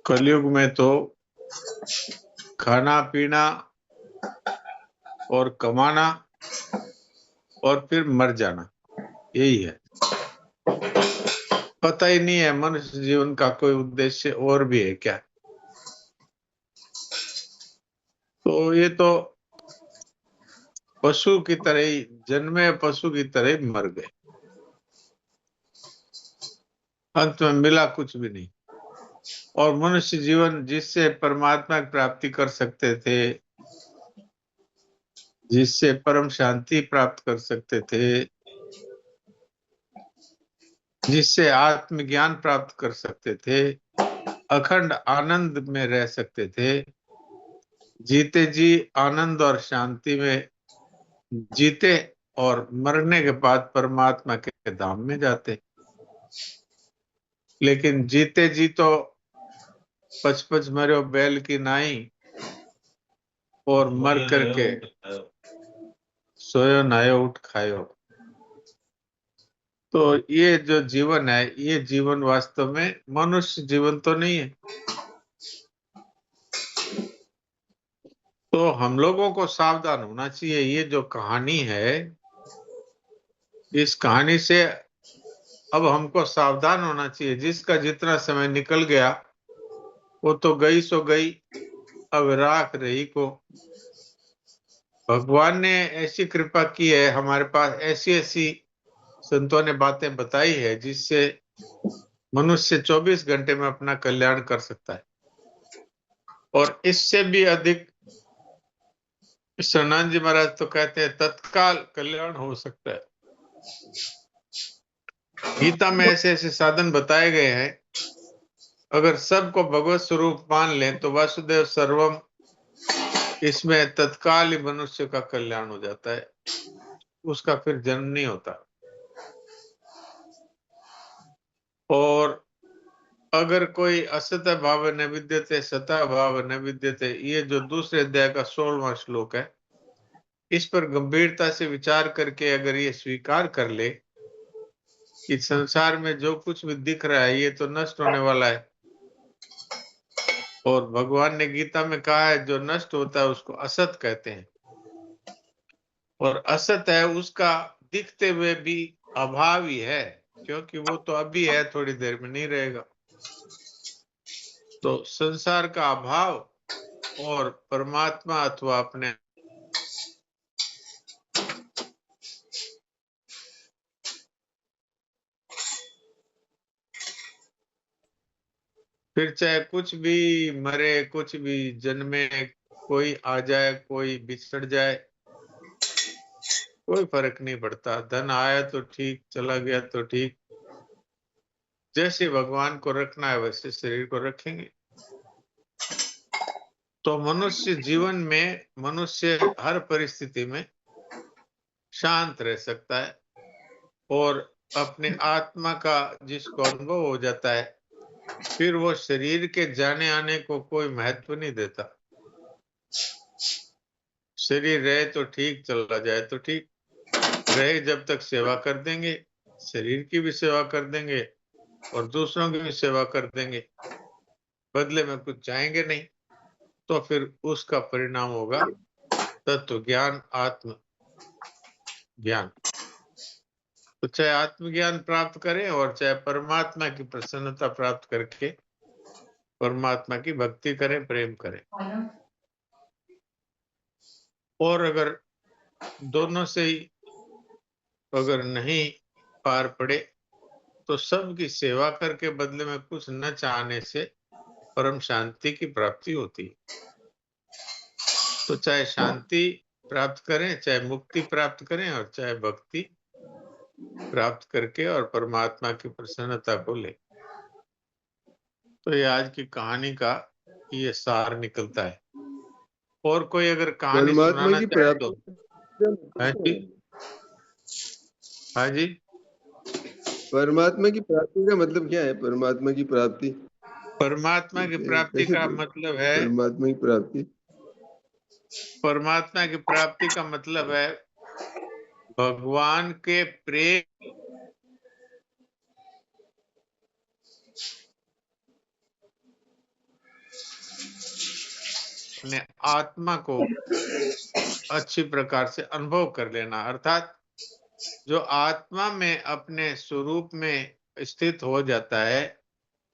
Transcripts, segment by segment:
कलयुग में तो खाना पीना और कमाना और फिर मर जाना, यही है। पता ही नहीं है मनुष्य जीवन का कोई उद्देश्य और भी है क्या। तो ये तो पशु की तरह ही जन्मे, पशु की तरह ही मर गए, अंत में मिला कुछ भी नहीं। और मनुष्य जीवन जिससे परमात्मा की प्राप्ति कर सकते थे, जिससे परम शांति प्राप्त कर सकते थे, जिससे आत्मज्ञान प्राप्त कर सकते थे, अखंड आनंद में रह सकते थे, जीते जी आनंद और शांति में जीते और मरने के बाद परमात्मा के धाम में जाते। लेकिन जीते जी तो पच पच मरो बैल की नाई, और मर करके सोयो नहायो उठ खायो। तो ये जो जीवन है, ये जीवन वास्तव में मनुष्य जीवन तो नहीं है। तो हम लोगों को सावधान होना चाहिए। ये जो कहानी है, इस कहानी से अब हमको सावधान होना चाहिए। जिसका जितना समय निकल गया वो तो गई सो गई, अब राख रही को। भगवान ने ऐसी कृपा की है हमारे पास, ऐसी ऐसी संतों ने बातें बताई है जिससे मनुष्य 24 घंटे में अपना कल्याण कर सकता है। और इससे भी अधिक सनातन जी महाराज तो कहते हैं तत्काल कल्याण हो सकता है। गीता में ऐसे ऐसे साधन बताए गए हैं, अगर सबको भगवत स्वरूप मान लें तो वासुदेव सर्वम, इसमें तत्काल ही मनुष्य का कल्याण हो जाता है, उसका फिर जन्म नहीं होता। और अगर कोई असत भाव न विद्यते सता भाव न विद्यते, ये जो दूसरे अध्याय का 16वां श्लोक है, इस पर गंभीरता से विचार करके अगर ये स्वीकार कर ले कि संसार में जो कुछ भी दिख रहा है ये तो नष्ट होने वाला है, और भगवान ने गीता में कहा है जो नष्ट होता है उसको असत कहते हैं, और असत है उसका दिखते हुए भी अभाव ही है, क्योंकि वो तो अभी है, थोड़ी देर में नहीं रहेगा। तो संसार का अभाव और परमात्मा अथवा अपने फिर चाहे कुछ भी मरे, कुछ भी जन्मे, कोई आ जाए कोई बिछड़ जाए, कोई फर्क नहीं पड़ता। धन आया तो ठीक, चला गया तो ठीक, जैसे भगवान को रखना है वैसे शरीर को रखेंगे। तो मनुष्य जीवन में मनुष्य हर परिस्थिति में शांत रह सकता है, और अपने आत्मा का जिसको अनुभव हो जाता है, फिर वो शरीर के जाने आने को कोई महत्व नहीं देता। शरीर रहे तो ठीक, चला जाए तो ठीक, रहे जब तक सेवा कर देंगे, शरीर की भी सेवा कर देंगे और दूसरों की भी सेवा कर देंगे, बदले में कुछ चाहेंगे नहीं, तो फिर उसका परिणाम होगा तत्व ज्ञान, आत्म ज्ञान। तो चाहे आत्मज्ञान प्राप्त करें और चाहे परमात्मा की प्रसन्नता प्राप्त करके परमात्मा की भक्ति करें, प्रेम करें। और अगर दोनों से ही अगर नहीं पार पड़े तो सबकी सेवा करके बदले में कुछ न चाहने से परम शांति की प्राप्ति होती है। तो चाहे शांति प्राप्त करें, चाहे मुक्ति प्राप्त करें, और चाहे भक्ति प्राप्त करके और परमात्मा की प्रसन्नता को ले। तो ये आज की कहानी का ये सार निकलता है। और कोई अगर कहानी परमात्मा सुनाना की चाहे तो। हाँ जी, प्राप्ति, हाँ जी। परमात्मा की प्राप्ति का मतलब क्या है? परमात्मा की प्राप्ति परमात्मा की प्राप्ति कैसे? का मतलब है, परमात्मा की प्राप्ति परमात्मा की प्राप्ति का मतलब है भगवान के प्रेम अपने आत्मा को अच्छी प्रकार से अनुभव कर लेना। अर्थात जो आत्मा में अपने स्वरूप में स्थित हो जाता है,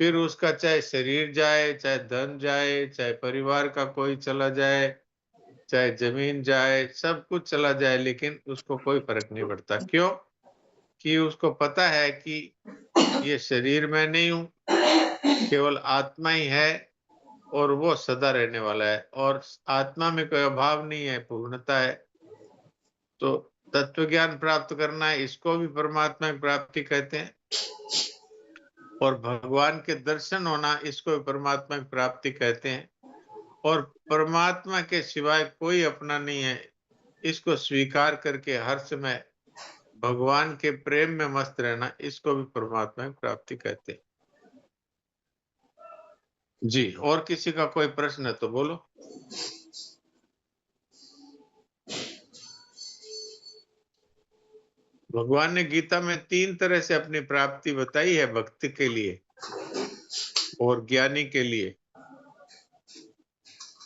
फिर उसका चाहे शरीर जाए, चाहे धन जाए, चाहे परिवार का कोई चला जाए, चाहे जमीन जाए, सब कुछ चला जाए, लेकिन उसको कोई फर्क नहीं पड़ता। क्यों? कि उसको पता है कि ये शरीर मैं नहीं हूँ, केवल आत्मा ही है और वो सदा रहने वाला है और आत्मा में कोई अभाव नहीं है, पूर्णता है। तो तत्व ज्ञान प्राप्त करना है, इसको भी परमात्मा की प्राप्ति कहते हैं। और भगवान के दर्शन होना, इसको भी परमात्मा की प्राप्ति कहते हैं। और परमात्मा के सिवाय कोई अपना नहीं है, इसको स्वीकार करके हर समय भगवान के प्रेम में मस्त रहना, इसको भी परमात्मा की प्राप्ति कहते हैं। जी, और किसी का कोई प्रश्न है तो बोलो। भगवान ने गीता में 3 तरह से अपनी प्राप्ति बताई है भक्ति के लिए और ज्ञानी के लिए।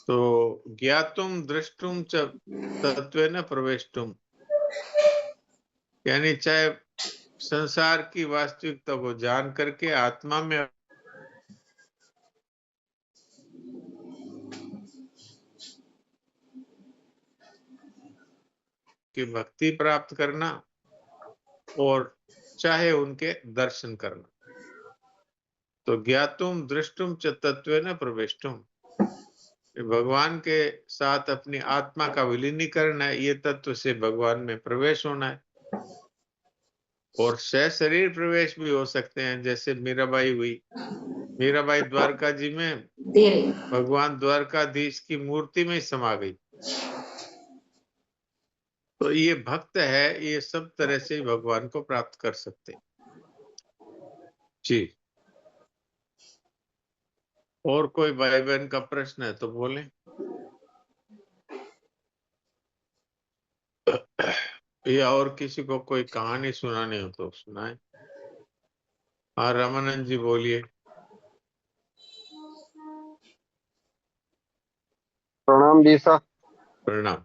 तो ज्ञातुम दृष्टुम च तत्वेन प्रवेष्टुम, यानी चाहे संसार की वास्तविकता को जान करके आत्मा में की भक्ति प्राप्त करना और चाहे उनके दर्शन करना। तो ज्ञातुम दृष्टुम च तत्वेन प्रवेष्टुम, भगवान के साथ अपनी आत्मा का विलीनीकरण है, ये तत्व से भगवान में प्रवेश होना है। और शरीर प्रवेश भी हो सकते हैं, जैसे मीराबाई हुई। मीराबाई द्वारका जी में भगवान द्वारकाधीश की मूर्ति में समा गई। तो ये भक्त है, ये सब तरह से भगवान को प्राप्त कर सकते। जी, और कोई भाई बहन का प्रश्न है तो बोलें। या और किसी को कोई कहानी सुनानी हो तो सुनाए। हाँ, रामानंद जी बोलिए। प्रणाम जी सा। प्रणाम।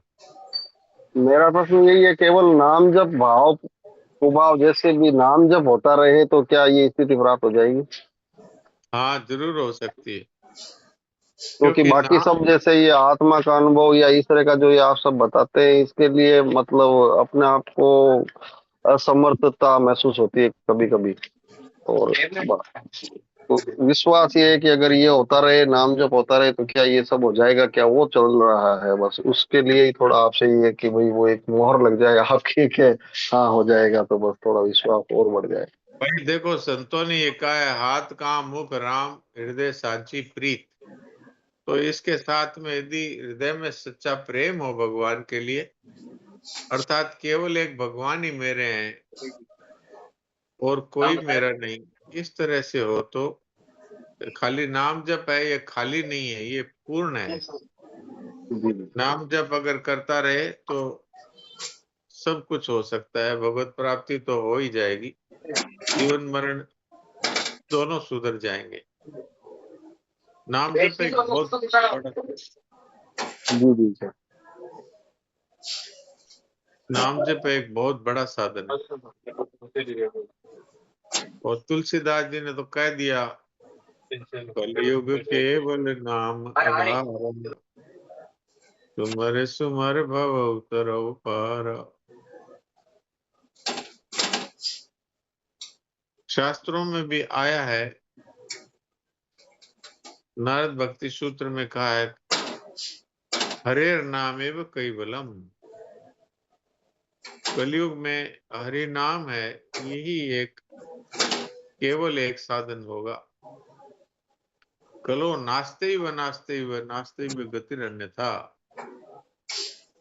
मेरा प्रश्न यही है, केवल नाम जप भाव उभाव जैसे भी नाम जप होता रहे तो क्या ये स्थिति प्राप्त हो जाएगी? हाँ, जरूर हो सकती है, क्योंकि क्योंकि बाकी नाम सब जैसे ये आत्मा का अनुभव या इस तरह का जो ये आप सब बताते हैं, इसके लिए मतलब अपने आप को असमर्थता महसूस होती है कभी कभी। और तो विश्वास ये है कि अगर ये होता रहे, नाम जप होता रहे, तो क्या ये सब हो जाएगा? क्या वो चल रहा है? बस उसके लिए ही थोड़ा आपसे ये है कि भाई वो एक मोहर लग जाएगा आपकी के हाँ हो जाएगा, तो बस थोड़ा विश्वास और बढ़ जाए। भाई देखो, संतों ने ये कहा है, हाथ काम मुख राम हृदय सांची प्रीत। तो इसके साथ में यदि हृदय में सच्चा प्रेम हो भगवान के लिए, अर्थात केवल एक भगवान ही मेरे हैं और कोई मेरा नहीं, इस तरह से हो तो खाली नाम जप है, ये खाली नहीं है, ये पूर्ण है। जी नाम जप अगर करता रहे तो सब कुछ हो सकता है, भगवत प्राप्ति तो हो ही जाएगी, जीवन मरण दोनों सुधर जाएंगे। नाम जप एक बहुत बड़ा, जी जी सर। नाम जप एक बहुत बड़ा साधन है। और तुलसीदास जी ने तो कह दिया, कलयुग केवल नाम आधार, सुमर सुमर भव उतरव पार। शास्त्रों में भी आया है, नारद भक्ति सूत्र में कहा है, हरेर नामेव कैवलम। कलयुग में हरि नाम है, यही एक केवल एक साधन होगा। कलो नास्ते व नास्ते व नास्ते व गतिर अन्यथा।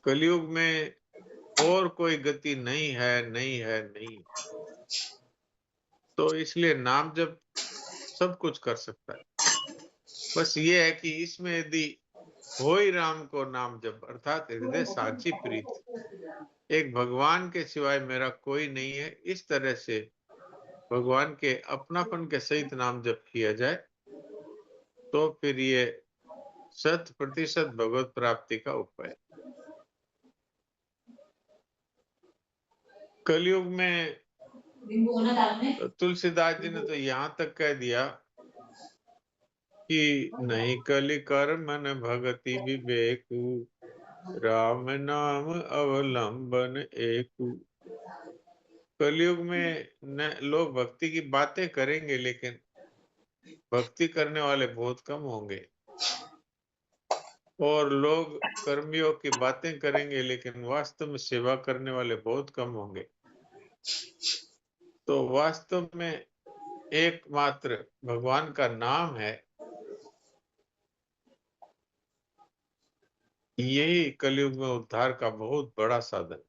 कलयुग में और कोई गति नहीं है, नहीं है, नहीं। तो इसलिए नाम जब सब कुछ कर सकता है, बस ये है कि इसमें यदि हो ही राम को नाम जब, अर्थात हृदय साची प्रीत, एक भगवान के सिवाय मेरा कोई नहीं है, इस तरह से भगवान के अपनापन के सहित नाम जप किया जाए, तो फिर ये 100% भगवत प्राप्ति का उपाय। कलयुग में तुलसीदास जी ने तो यहाँ तक कह दिया कि नहीं कलि कर मन भगति विवेकु, राम नाम अवलंबन एकु। कलयुग में न लोग भक्ति की बातें करेंगे, लेकिन भक्ति करने वाले बहुत कम होंगे, और लोग कर्मयोग की बातें करेंगे, लेकिन वास्तव में सेवा करने वाले बहुत कम होंगे। तो वास्तव में एकमात्र भगवान का नाम है, यही कलयुग में उद्धार का बहुत बड़ा साधन।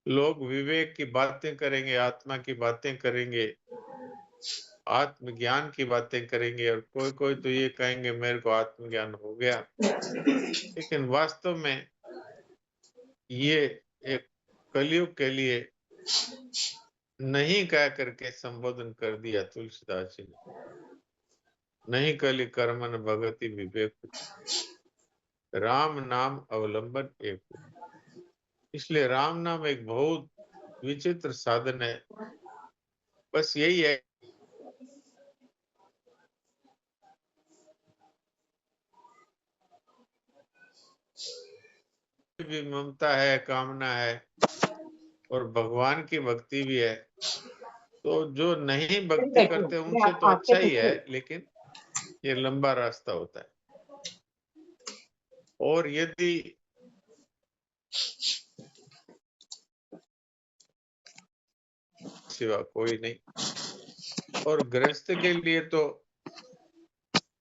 लोग विवेक की बातें करेंगे, आत्मा की बातें करेंगे, आत्मज्ञान की बातें करेंगे, और कोई कोई तो ये कहेंगे मेरे को आत्मज्ञान हो गया, लेकिन वास्तव में ये एक कलयुग के लिए नहीं कह करके संबोधन कर दिया तुलसीदास जी ने। नहीं कलि कर्मन भगति विवेक, राम नाम अवलंबन एक। इसलिए राम नाम एक बहुत विचित्र साधन है। बस यही है भी ममता है, कामना है, और भगवान की भक्ति भी है। तो जो नहीं भक्ति करते उनसे तो अच्छा ही है, लेकिन ये लंबा रास्ता होता है। और यदि सिवा कोई नहीं, और गृहस्थ के लिए तो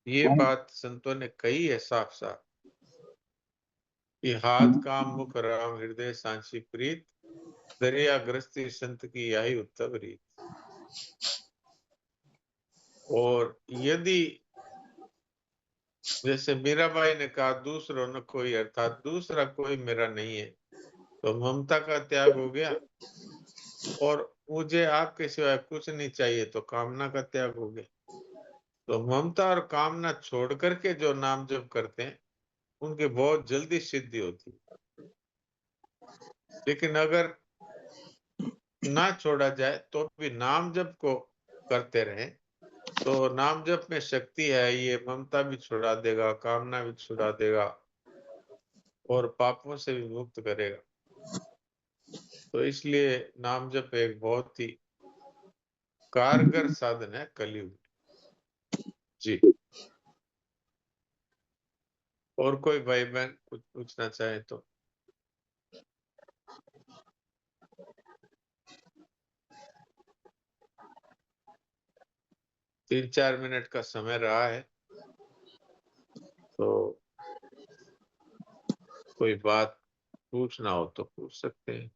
ये बात संतों ने कही है साफ साफ कि हाथ काम मुख राम हृदय सांची प्रीत, दरिया गृहस्थी संत की यही उत्तम रीत। और यदि जैसे मीराबाई ने कहा दूसरों न कोई, अर्थात दूसरा कोई मेरा नहीं है, तो ममता का त्याग हो गया, और मुझे आपके सिवाय कुछ नहीं चाहिए, तो कामना का त्याग हो गया। तो ममता और कामना छोड़ करके जो नाम जप करते हैं उनकी बहुत जल्दी सिद्धि होती है। लेकिन अगर ना छोड़ा जाए तो भी नाम जप को करते रहे, तो नाम जप में शक्ति है, ये ममता भी छुड़ा देगा, कामना भी छुड़ा देगा, और पापों से भी मुक्त करेगा। तो इसलिए नाम जप एक बहुत ही कारगर साधन है कलयुग। जी, और कोई भाई बहन कुछ पूछना चाहे तो। तीन 4 मिनट का समय रहा है, तो कोई बात पूछना हो तो पूछ सकते हैं।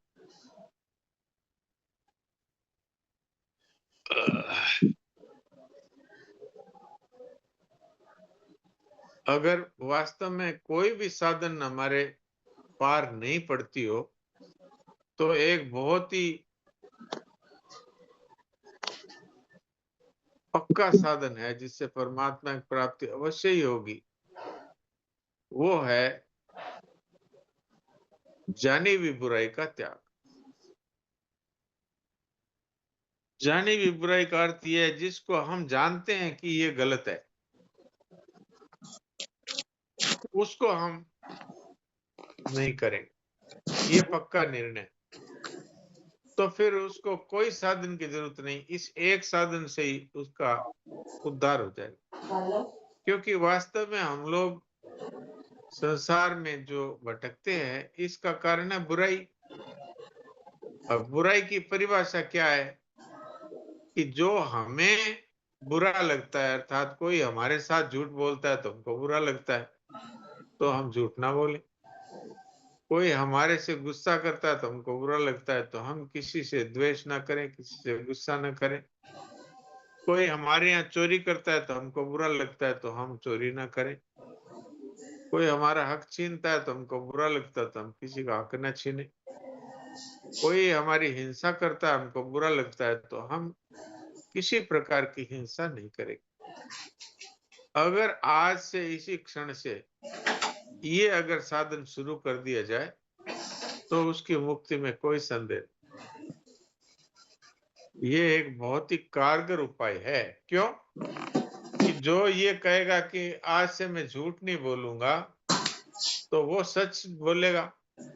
अगर वास्तव में कोई भी साधन हमारे पार नहीं पड़ती हो, तो एक बहुत ही पक्का साधन है जिससे परमात्मा की प्राप्ति अवश्य ही होगी, वो है जानी हुई बुराई का त्याग। जानी हुई बुराई का अर्थ यह है जिसको हम जानते हैं कि ये गलत है, उसको हम नहीं करेंगे, ये पक्का निर्णय। तो फिर उसको कोई साधन की जरूरत नहीं, इस एक साधन से ही उसका उद्धार हो जाएगा। क्योंकि वास्तव में हम लोग संसार में जो भटकते हैं इसका कारण है बुराई। अब बुराई की परिभाषा क्या है कि जो हमें बुरा लगता है, अर्थात कोई हमारे साथ झूठ बोलता है तो हमको बुरा लगता है, तो हम झूठ ना बोले। कोई हमारे से गुस्सा करता है तो हमको बुरा लगता है, तो हम किसी से द्वेष ना करें, किसी से गुस्सा ना करें। कोई हमारे यहाँ चोरी करता है तो हमको बुरा लगता है, तो हम चोरी ना करें। कोई हमारा हक छीनता है तो हमको बुरा लगता है, तो हम किसी का हक न छीने। कोई हमारी हिंसा करता है, हमको बुरा लगता है, तो हम किसी प्रकार की हिंसा नहीं करेंगे। अगर आज से इसी क्षण से ये अगर साधन शुरू कर दिया जाए तो उसकी मुक्ति में कोई संदेह नहीं। ये एक बहुत ही कारगर उपाय है। क्यों? कि जो ये कहेगा कि आज से मैं झूठ नहीं बोलूंगा, तो वो सच बोलेगा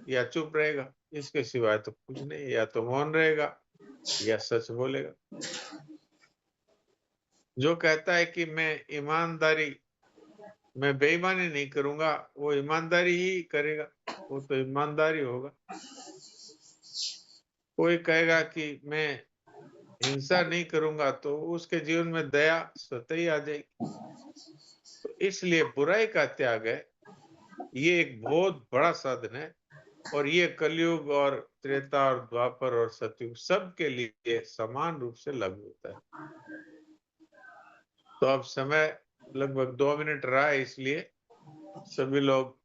या चुप रहेगा, इसके सिवाय तो कुछ नहीं। या तो मौन रहेगा या सच बोलेगा। जो कहता है कि मैं बेईमानी नहीं करूंगा, वो ईमानदारी ही करेगा, वो तो ईमानदारी होगा। कोई कहेगा कि मैं हिंसा नहीं करूंगा, तो उसके जीवन में दया स्वतः ही आ जाएगी। तो इसलिए बुराई का त्याग है, ये एक बहुत बड़ा साधन है। और ये कलयुग और त्रेता और द्वापर और सतयुग सबके लिए समान रूप से लागू होता है। तो अब समय लगभग 2 मिनट रहा है, इसलिए सभी लोग